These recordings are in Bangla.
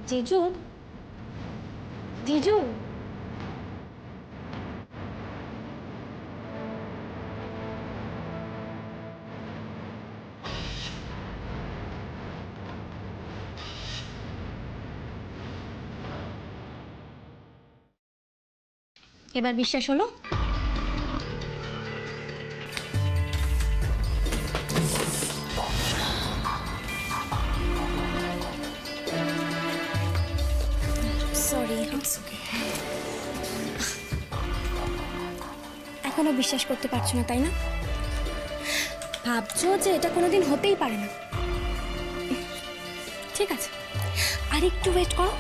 জিজু, জিজু, এবার বিশ্বাস হলো? সরি, এখনো বিশ্বাস করতে পারছো না তাই না? ভাবছো যে এটা কোনোদিন হতেই পারে না। ঠিক আছে, আর একটু ওয়েট করো,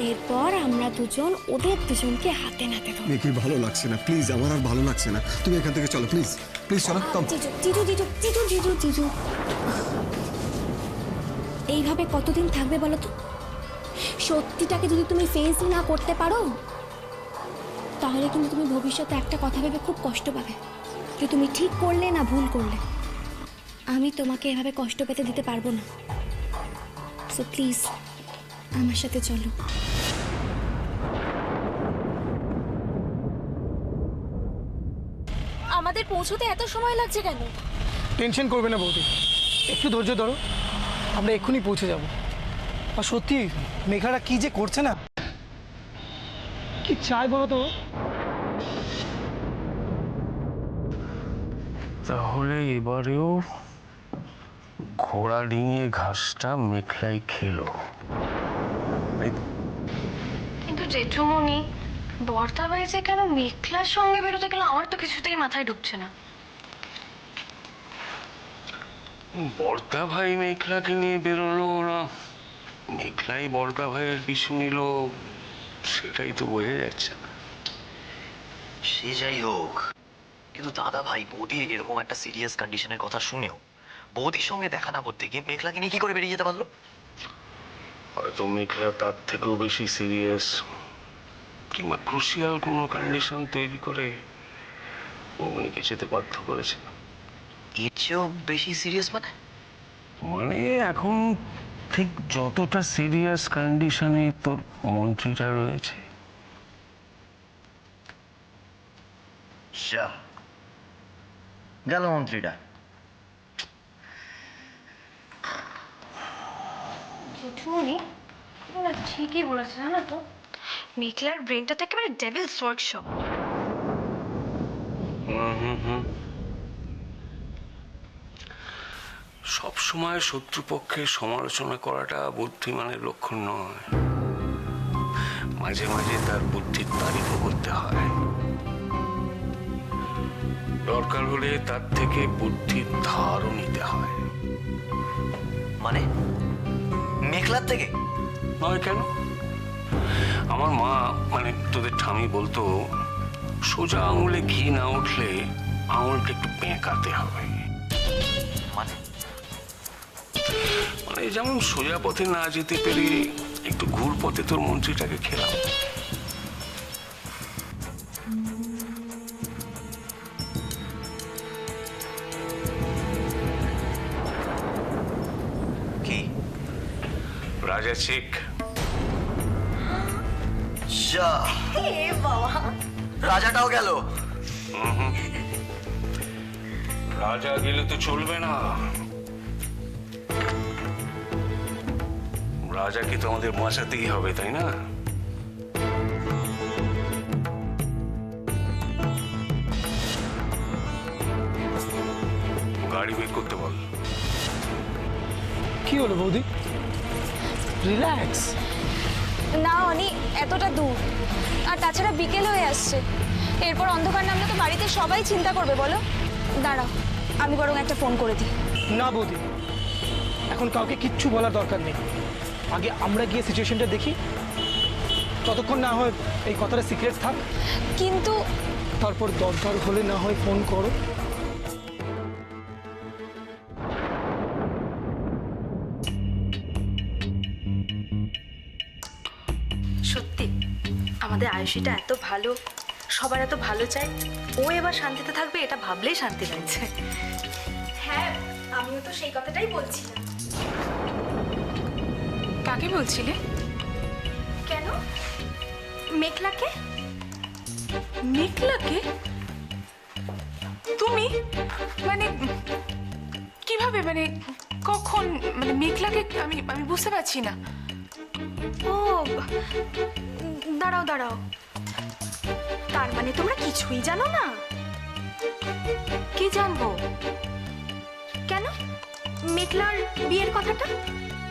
এরপর আমরা দুজন ওদের দুজনকে হাতে নাতে ধরব। মেয়েকে ভালো লাগছে না, প্লিজ, আমার আর ভালো লাগছে না, তুমি এখান থেকে চলো, প্লিজ প্লিজ চলো। জিজু জিজু জিজু জিজু জিজু জিজু, এইভাবে কতদিন থাকবে বলো তো? সত্যিটাকে যদি তুমি ফেসই না করতে পারো, তাহলে কিন্তু তুমি ভবিষ্যতে একটা কথা ভেবে খুব কষ্ট পাবে যে তুমি ঠিক করলে না ভুল করলে। আমি তোমাকে এভাবে কষ্ট পেতে দিতে পারবো না। সো প্লিজ আমার সাথে চলো। আমাদের পৌঁছতে এত সময় লাগছে কেন? টেনশন করবে না বৌদি, একটু ধৈর্য ধরো, আমরা এক্ষুনি পৌঁছে যাব। আর সত্যি মেঘারা কি যে করছে না, কি চাই বলো তো? তাহলে এবারেও ঘোড়া ডিঙিয়ে ঘাসটা মেঘলাই খেলো। কিন্তু জেঠুমনি, বর্তা ভাই যে কেন মেঘলার সঙ্গে বেরোতে গেল আমার তো কিছুতেই মাথায় ঢুকছে না। বর্তা ভাই মেঘলাকে নিয়ে বেরোলো না মেঘলাই বর্তা ভাইয়ের পিছু নিল, সেটাই তো বোঝা যাচ্ছে না। সে যাই হোক, কিন্তু দাদা ভাই বৌদি এরকম একটা সিরিয়াস কন্ডিশনের কথা শুনেও বৌদির সঙ্গে দেখা না করতে গিয়ে মেঘলাকে নিয়ে কি করে বেরিয়ে যেতে পারলো? হয়তো মেঘলা তার থেকেও বেশি সিরিয়াস কিংবা ক্রুশিয়াল কোনো কন্ডিশন তৈরি করে অগ্নিকে যেতে বাধ্য করেছে। এর চেয়েও বেশি সিরিয়াস মানে? মানে এখন ঠিক যতটা সিরিয়াস কন্ডিশনে তোর মন্ত্রীটা রয়েছে। গেল মন্ত্রীটা। জেঠুমনি না, ঠিকই বলেছে জানো তো, মেঘলার ব্রেনটা তো একেবারে ডেভিলস ওয়ার্কশপ। সবসময় শত্রুপক্ষের সমালোচনা করাটা বুদ্ধিমানের লক্ষণ নয়, মাঝে মাঝে তার বুদ্ধির তারিফও করতে হয়। দরকার হলে তার থেকে বুদ্ধির ধারও নিতে হয়। মানে মেঘলার থেকে? নয় কেন? আমার মা মানে তোদের ঠামি বলতো, সোজা আঙুলে ঘি না উঠলে আঙুলটা একটু বেঁকাতে হবে। মানে মানে যেমন সোজা পথে না যেতে পেরে একটু ঘুর পথে তোর মন্ত্রীটাকে খেলাম। কি? রাজা চেক। রাজাটাও গেল? রাজা গেলে তো চলবে না, রাজাকে তো আমাদের বাঁচাতেই হবে, তাই না? গাড়ি বের করতে বল। কি হলো বৌদি? রিল্যাক্স। না অনি, এতটা দূর, আর তাছাড়া বিকেল হয়ে আসছে, এরপর অন্ধকার নামলে তো বাড়িতে সবাই চিন্তা করবে বলো। দাঁড়াও, আমি বরং একটা ফোন করে দিই। না বৌদি, এখন কাউকে কিচ্ছু বলার দরকার নেই, আগে আমরা গিয়ে সিচুয়েশনটা দেখি, ততক্ষণ না হয় এই কথাটা সিক্রেট থাক। কিন্তু তারপর দরকার হলে না হয় ফোন করো। সত্যি আমাদের আয়ুষিটা এত ভালো, সবার এত ভালো চাই, ও এবার শান্তিতে থাকবে এটা ভাবলেই শান্তি লাগছে। হ্যাঁ, আমিও তো সেই কথাটাই বলছিলাম। কাকে বলছিলে? কেন? মেঘলাকে। মেঘলাকে? তুমি মানে কিভাবে, মানে কখন, মানে মেঘলাকে আমি আমি বুঝতে পারছি না। ও দাঁড়াও দাঁড়াও, তার মানে তোমরা কিছুই জানো না? কি জানবো? কেন? মেঘলার বিয়ের কথাটা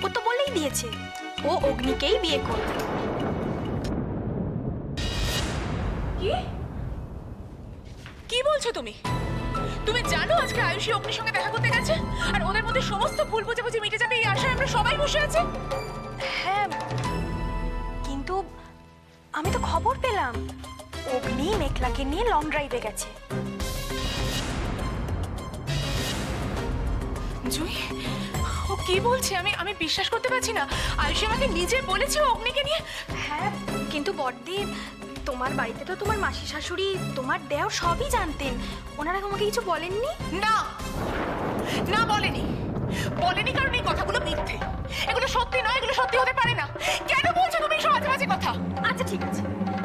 ও তো বলেই দিয়েছে, ও অগ্নিকেই বিয়ে করবে। কি কি বলছো তুমি? তুমি জানো আজকে আয়ুষী অগ্নির সঙ্গে দেখা করতে গেছে, আর ওদের মধ্যে সমস্ত ভুল বোঝাবুঝি মিটে যাবে এই আশায় আমরা সবাই বসে আছি। হ্যাঁ, কিন্তু আমি তো খবর পেলাম অগ্নি মেঘলাকে নিয়ে লং ড্রাইভে গেছে। জুই, ও কি বলছে? আমি আমি বিশ্বাস করতে পারছি না। আয়ুষী আমাকে নিজে বলেছে ও অগ্নিকে নিয়ে। হ্যাঁ, কিন্তু বড়দি, তোমার বাড়িতে তো তোমার মাসি শাশুড়ি, তোমার দেওর সবই জানতেন, ওনারা আমাকে কিছু বলেননি? না না, বলেনি বলেনি, কারণ এই কথাগুলো মিথ্যে, এগুলো সত্যি নয়, এগুলো সত্যি হতে পারে না। কেন বলছো তুমি সব আজে বাজে কথা? আচ্ছা ঠিক আছে,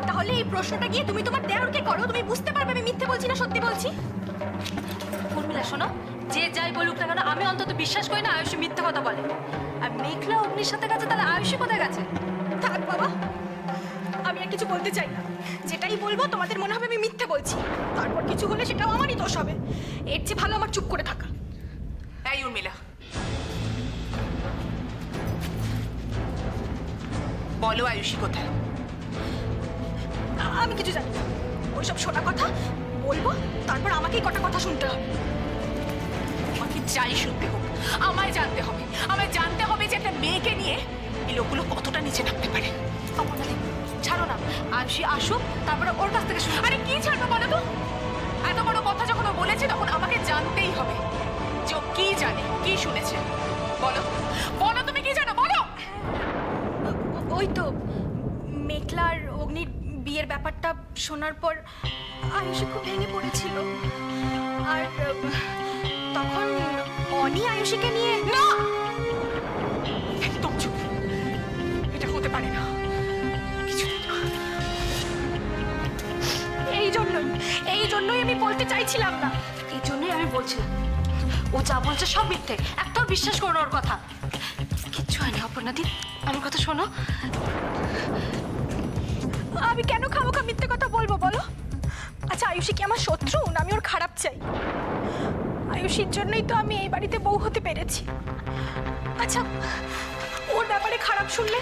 তাহলে এই প্রশ্নটা গিয়ে তুমি তোমার দেওরকে করো, তুমি বুঝতে পারবে আমি মিথ্যে বলছি না সত্যি বলছি। উর্মিলা শোনো, যে যাই বলুক না কেন, আমি অন্তত বিশ্বাস করি না আয়ুষী মিথ্যে কথা বলে। আর মেঘলা অগ্নির সাথে গেছে, তাহলে আয়ুষী কোথায় গেছে? থাক বাবা, আমি আর কিছু বলতে চাই না। যেটাই বলবো তোমাদের মনে হবে আমি মিথ্যে বলছি, তারপর কিছু হলে সেটাও আমারই দোষ হবে। এর চেয়ে ভালো আমার চুপ করে থাকা। এই উর্মিলা, বলো আয়ুষী কোথায়? আমি কিছু জানি না, ওইসব শোনা কথা বলবো, তারপর আমাকেই কটা কথা শুনতে হবে। আমাকে যাই শুনতে হোক, আমায় জানতে হবে। আমায় জানতে হবে যে একটা মেয়েকে নিয়ে এই লোকগুলো কতটা নিচে নামতে পারে। আপনাদের ছাড়ো না, আয়ুষী আসুক, তারপরে ওর কাছ থেকে শুনো। আরে কি ছাড়বো বলো তো? এত বড় কথা যখন ও বলেছে, তখন আমাকে জানতেই হবে যে ও কি জানে, কি শুনেছে। বলো বলো, তুমি কি জানো বলো। ওই তো মেঘলার অগ্নির বিয়ের ব্যাপারটা শোনার পর আয়ুষী খুব ভেঙে পড়েছিল, আর তখন অনি আয়ুষীকে নিয়ে। না, একদম চুপ, এটা হতে পারে না, কিছুতেই না। এই জন্যই আমি বলতে চাইছিলাম না। এই জন্যই আমি বলছিলাম ও যা বলছে সব মিথ্যে, একটাও বিশ্বাস করো না ওর কথা। কিচ্ছু হয়নি অপর্ণাদি, আমার কথা শোনো। আমি কেন খামোখা মিথ্যে কথা বলবো বলো? আচ্ছা আয়ুষী কি আমার শত্রু না আমি ওর খারাপ চাই? আয়ুষীর জন্যই তো আমি এই বাড়িতে বউ হতে পেরেছি। আচ্ছা ওর ব্যাপারে খারাপ শুনলে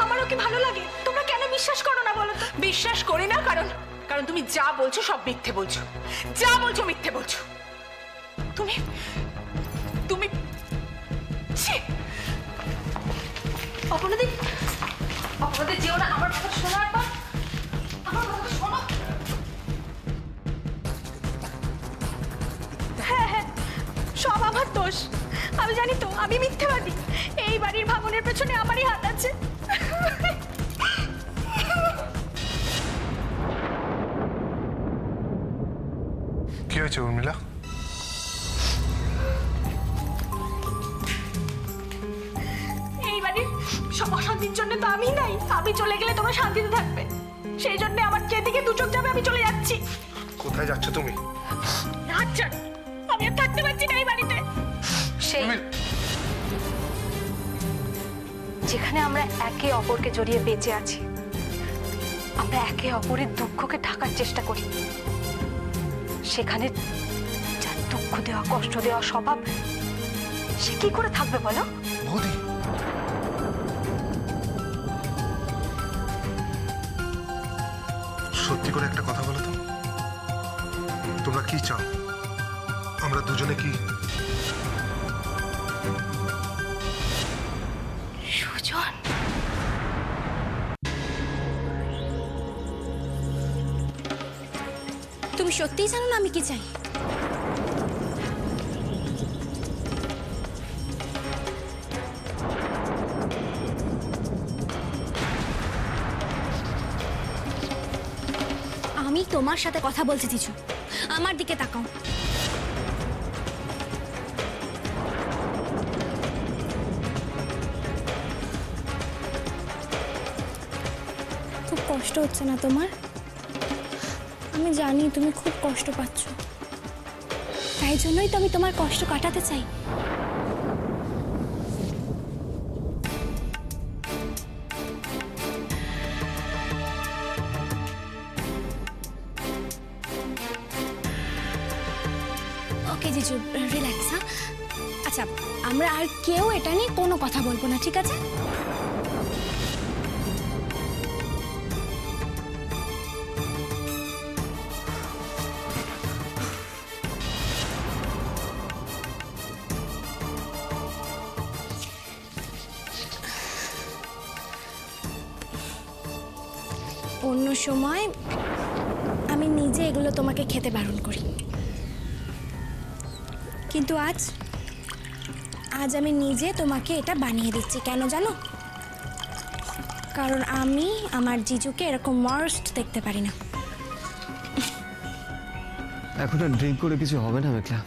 আমারও কি ভালো লাগে? তোমরা কেন বিশ্বাস করো না বলো তো? বিশ্বাস করি না, কারণ কারণ তুমি যা বলছো সব মিথ্যে বলছো, যা বলছো মিথ্যে বলছো। তুমি তুমি অপরাধী অপরাধে যেও না, আমার কথা শোনার পর আমার কথা শোনো। হ্যাঁ হ্যাঁ, সব আমার দোষ। আমি জানি তো আমি মিথ্যেবাদী, এই বাড়ির ভাঙনের পেছনে আমারই হাত আছে। কি হয়েছে উর্মিলা? এই বাড়ির সব অশান্তির জন্য তো আমি নাই, আমি চলে গেলে তোমরা শান্তিতে থাকবে, সেই জন্য আমার যেদিকে দু চোখ যাবে আমি চলে যাচ্ছি। কোথায় যাচ্ছ তুমি? আচ্ছা আমি আর থাকতে পারছি না এই বাড়িতে। সেই যেখানে আমরা একে অপরকে জড়িয়ে বেঁচে আছি, আমরা একে অপরের দুঃখকে ঢাকার চেষ্টা করি, সেখানে যার দুঃখ দেওয়া কষ্ট দেওয়া স্বভাব, সে কি করে থাকবে বলো? বৌদি, সত্যি করে একটা কথা বলো তো, তোমরা কি চাও? আমরা দুজনে কি? সুজন, তুমি সত্যিই জানো না আমি কি চাই? আমি তোমার সাথে কথা বলছি জিজু, আমার দিকে তাকাও। কষ্ট হচ্ছে না তোমার? আমি জানি তুমি খুব কষ্ট পাচ্ছ, তাই জন্যই তো আমি তোমার কষ্ট কাটাতে চাই। ওকে জিজু, রিল্যাক্স। হ্যাঁ, আচ্ছা, আমরা আর কেউ এটা নিয়ে কোনো কথা বলবো না, ঠিক আছে? অন্য সময় আমি নিজে এগুলো তোমাকে খেতে বারণ করি, কিন্তু আজ আমি নিজে তোমাকে এটা বানিয়ে দিচ্ছি। কেন জানো? কারণ আমি আমার জিজুকে এরকম মস্ত দেখতে পারি না। এখন আর ড্রিঙ্ক করে কিছু হবে না মেঘলা,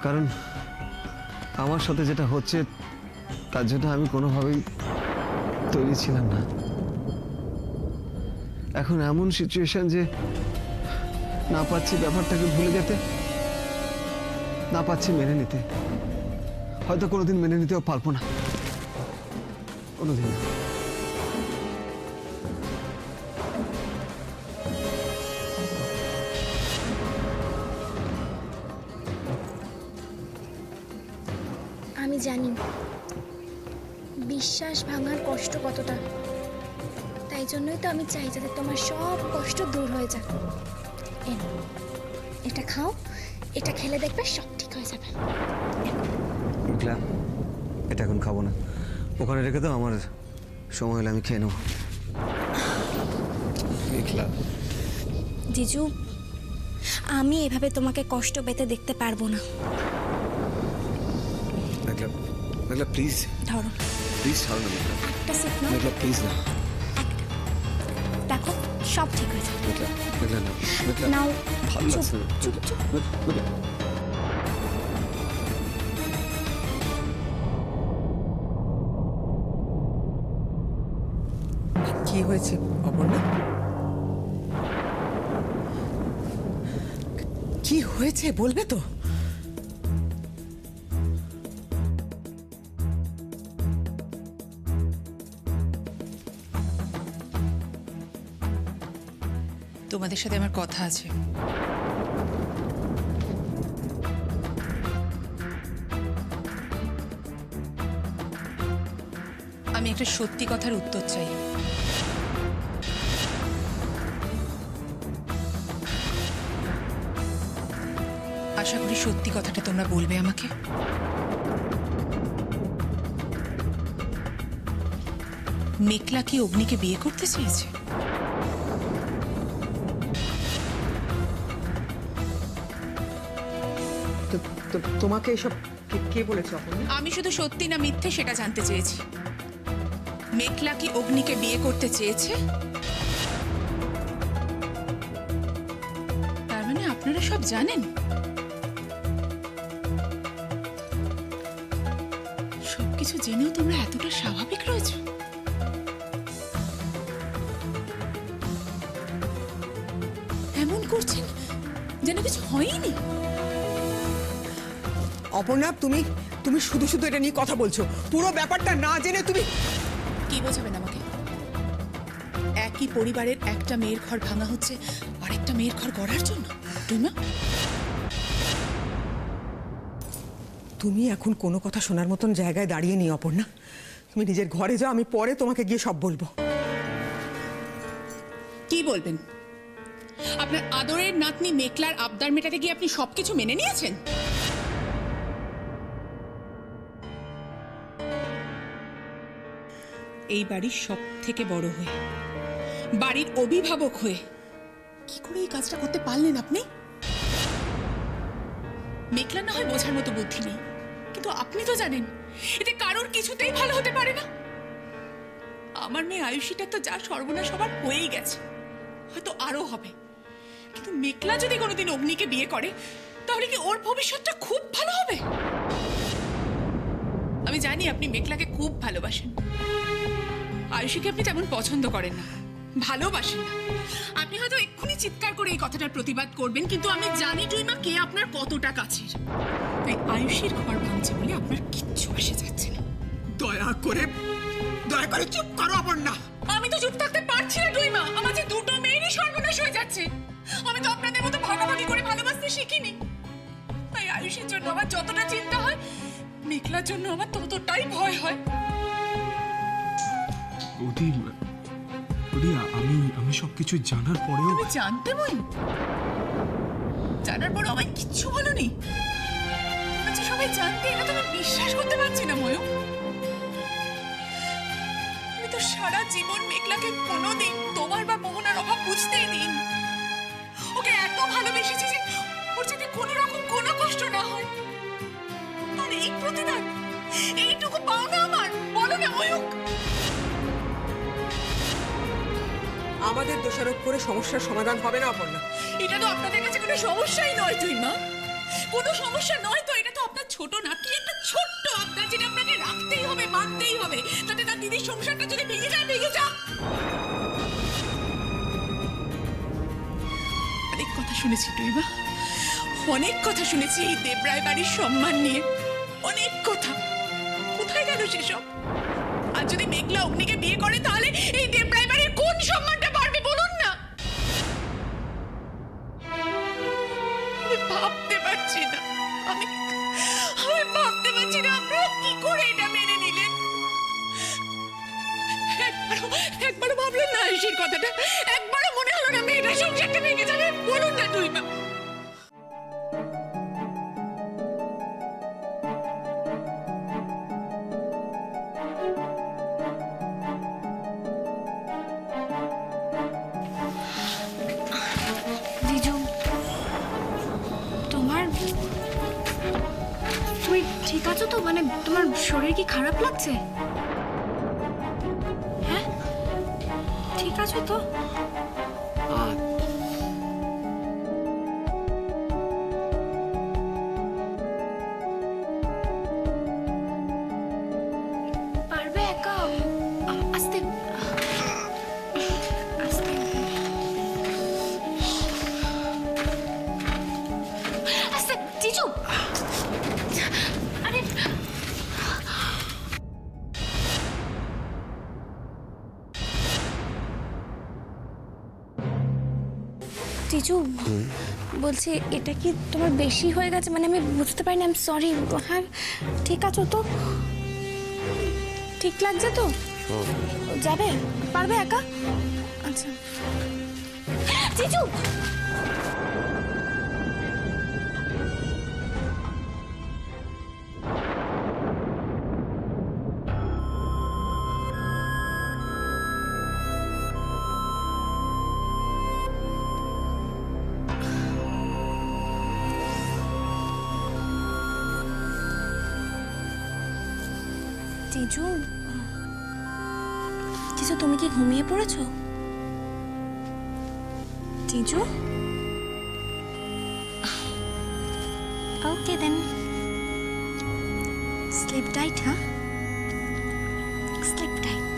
কারণ আমার সাথে যেটা হচ্ছে তার জন্য আমি কোনোভাবেই তৈরি ছিলাম না। এখন এমন সিচুয়েশন যে না পাচ্ছি ব্যাপারটাকে ভুলে যেতে, না পাচ্ছি মেনে নিতে। হয়তো কোনোদিন মেনে নিতেও পারবো না, কোনোদিন না। আমি জানি বিশ্বাস ভাঙার কষ্ট কতটা, তাই জন্যই তো আমি চাই যাতে তোমার সব কষ্ট দূর হয়ে যাক। এটা খাও, এটা খেলে দেখবে সব ঠিক হয়ে যাবে। মেঘলা, এটা এখন খাবো না, ওখানে রেখে দাও, আমার সময় হলে আমি খেয়ে নেবো। মেঘলা, জিজু, আমি এভাবে তোমাকে কষ্ট পেতে দেখতে পারবো না। মেঘলা, মেঘলা প্লিজ, ধরো, প্লিজ ছাড়ো না মেঘলা। একটা সিট নাও, মেঘলা প্লিজ না। দেখো সব ঠিক হয়ে যাবে। মেঘলা, মেঘলা না, মেঘলা নাও, ভালো লাগছে না। চুপ চুপ। মেঘলা, কি হয়েছে অপর্ণা? কি হয়েছে বলবে তো? তোমাদের সাথে আমার কথা আছে। আমি একটা সত্যি কথার উত্তর চাই। আশা করি সত্যি কথাটা তোমরা বলবে আমাকে। মেঘলা কি অগ্নিকে বিয়ে করতে চেয়েছে? তোমাকে এসব কে বলেছে অপর্ণা? আমি শুধু সত্যি না মিথ্যে সেটা জানতে চেয়েছি। মেঘলা কি অগ্নিকে বিয়ে করতে চেয়েছে? তার মানে আপনারা সব জানেন? সবকিছু জেনেও তোমরা এতটা স্বাভাবিক রয়েছো? এমন করছেন যেন কিছু হয়নি। অপর্ণা, তুমি শুধু শুধু এটা নিয়ে কথা বলছো, পুরো ব্যাপারটা না জেনে তুমি কি বোঝাবেন আমাকে? একই পরিবারের একটা মেয়ের ঘর ভাঙা হচ্ছে আরেকটা মেয়ের ঘর গড়ার জন্য। তুমি এখন কোনো কথা শোনার মতন জায়গায় দাঁড়িয়ে নেই অপর্ণা। তুমি নিজের ঘরে যাও, আমি পরে তোমাকে গিয়ে সব বলবো। কি বলবেন? আপনার আদরের নাতনি মেঘলার আবদার মেটাতে গিয়ে আপনি সবকিছু মেনে নিয়েছেন? এই বাড়ির সব থেকে বড় হয়ে, বাড়ির অভিভাবক হয়ে কি করে এই কাজটা করতে পারলেন আপনি? মেঘলা না হয় বোঝার মতো বুদ্ধি নেই, কিন্তু আপনি তো জানেন এতে কারোর কিছুতেই ভালো হতে পারে না। আমার মেয়ে আয়ুষীটা তো যা সর্বনাশ হবার হয়েই গেছে, হয়তো আরো হবে। কিন্তু মেঘলা যদি কোনোদিন অগ্নিকে বিয়ে করে তাহলে কি ওর ভবিষ্যৎটা খুব ভালো হবে? আমি জানি আপনি মেঘলাকে খুব ভালোবাসেন, আয়ুষীকে আপনি তেমন পছন্দ করেন না, ভালোবাসেন না। আপনি হয়তো এক্ষুনি চিৎকার করে এই কথাটার প্রতিবাদ করবেন, কিন্তু আমি জানি টুইমা কে আপনার কতটা কাছের। তাই আয়ুষীর ঘর ভাঙছে বলে আপনার কিচ্ছু আসে যাচ্ছে না। দয়া করে চুপ করো অপর্ণা। আমি তো চুপ থাকতে পারছি না টুইমা, আমার যে দুটো মেয়েরই সর্বনাশ হয়ে যাচ্ছে। আমি তো আপনাদের মতো ভাগাভাগি করে ভালোবাসতে শিখিনি। তাই আয়ুষীর জন্য আমার যতটা চিন্তা হয়, মেঘলার জন্য আমার ততটাই ভয় হয়। বৌদি আমি সবকিছু জানার পরেও তুমি জানতে বই, জানার পর আমায় কিচ্ছু বলনি? আচ্ছা সবাই জানতে, এটা তো আমি বিশ্বাস করতে পারছি না ময়ূর। আমি তো সারা জীবন মেঘলাকে কোনোদিন তোমার বা মোহনার অভাব বুঝতেই দিন। ওকে এত ভালোবেসেছি যে ওর যাতে কোনো রকম কোনো কষ্ট না হয়। আর এই প্রতিদান, এইটুকু পাও না আমার? বলো না ময়ূর। আমাদের দোষারোপ করে সমস্যার সমাধান হবে না অপর্ণা। এটা তো আপনাদের কাছে কোনো সমস্যাই নয় টুইমা, কোনো সমস্যা নয় তো। এটা তো আপনার ছোট না কি একটা ছোট্ট আবদার, যেটা আপনাকে রাখতেই হবে, মানতেই হবে। তাতে তার দিদির সংসারটা যদি ভেঙে যায়, ভেঙে যাক। অনেক কথা শুনেছি টুইমা, অনেক কথা শুনেছি এই দেবরায় বাড়ির সম্মান নিয়ে, অনেক কথা। কোথায় গেল সেসব? আর যদি মেঘলা অগ্নিকে বিয়ে করে, তাহলে এই দেবরায় বাড়ির কোন সম্মানটা বাড়বে বলুন না? আমি ভাবতে পারছি না, আমি ভাবতে পারছি না আপনারা কি করে এটা মেনে নিলেন। একবারও ভাবলেন না আয়ুষীর কথাটা? একবারও মনে হলো না মেয়েটার সংসারটা ভেঙে যাবে? বলুন না টুইমা। জিজু, তুমি ঠিক আছো তো? মানে তোমার শরীর কি খারাপ লাগছে? হ্যাঁ, ঠিক আছো তো? পারবে একা? আস্তে আস্তে। আস্তে জিজু। আরে জিজু, বলছি এটা কি তোমার বেশি হয়ে গেছে? মানে আমি বুঝতে পারিনি, আই এম সরি। হ্যাঁ ঠিক আছো তো? ঠিক লাগছে তো? যাবে? পারবে একা? আচ্ছা জিজু। জিজু, জিজু তুমি কি ঘুমিয়ে পড়েছো? জিজু, ওকে দেন, স্লিপ টাইট। হ্যাঁ, স্লিপ টাইট।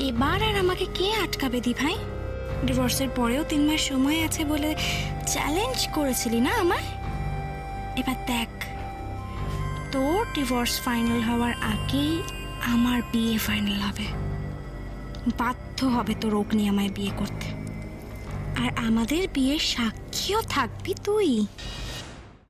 এবার আর আমাকে কে আটকাবে দি ভাই? ডিভোর্সের পরেও 3 মাস সময় আছে বলে চ্যালেঞ্জ করেছিলি না আমায়। এবার দেখ, তোর ডিভোর্স ফাইনাল হওয়ার আগেই আমার বিয়ে ফাইনাল হবে। বাধ্য হবে তোর অগ্নি আমায় বিয়ে করতে, আর আমাদের বিয়ের সাক্ষীও থাকবি তুই।